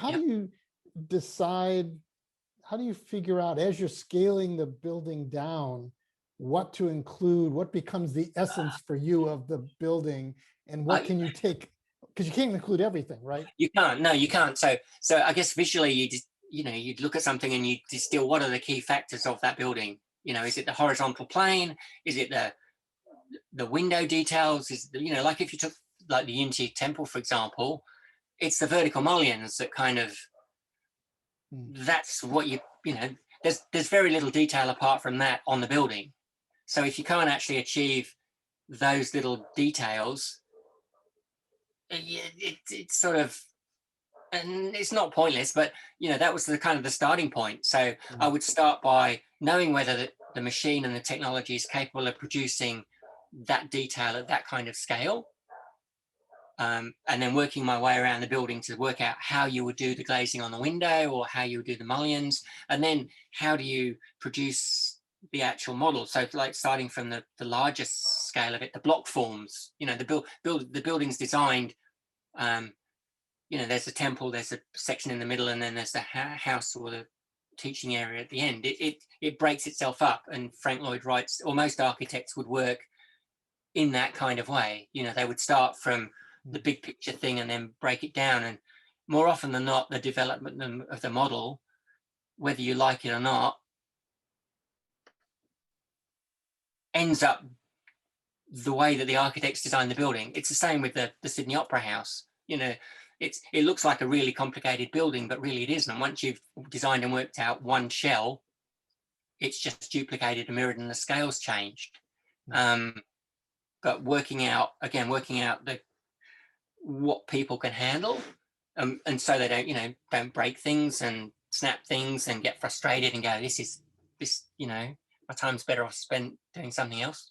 How Yep. do you decide, how do you figure out as you're scaling the building down, what to include, what becomes the essence for you of the building, and what I, can you take? Because you can't include everything, right? you can't. No, you can't. So I guess visually, you'd look at something and you distill what are the key factors of that building. Is it the horizontal plane? Is it the window details? Is like if you took like the Unity Temple, for example, it's the vertical mullions that kind of Hmm. that's what there's very little detail apart from that on the building. So if you can't actually achieve those little details, it's sort of, and it's not pointless, but that was the kind of the starting point. So I Hmm. would start by knowing whether the machine and the technology is capable of producing that detail at that kind of scale. And then working my way around the building to work out how you would do the glazing on the window or how you would do the mullions. And then how do you produce the actual model? So like starting from the largest scale of it, the block forms, the building's designed, there's a temple, there's a section in the middle, and then there's the house or the teaching area at the end. It breaks itself up, and Frank Lloyd writes, or most architects would work in that kind of way. They would start from the Hmm. big picture thing and then break it down. And more often than not, the development of the model, whether you like it or not, ends up the way that the architects designed the building. It's the same with the Sydney Opera House. It looks like a really complicated building, but really it isn't. Once you've designed and worked out one shell, it's just duplicated and mirrored, and the scale's changed. Hmm. But working out what people can handle, and so they don't break things and snap things and get frustrated and go, this, my time's better off spent doing something else.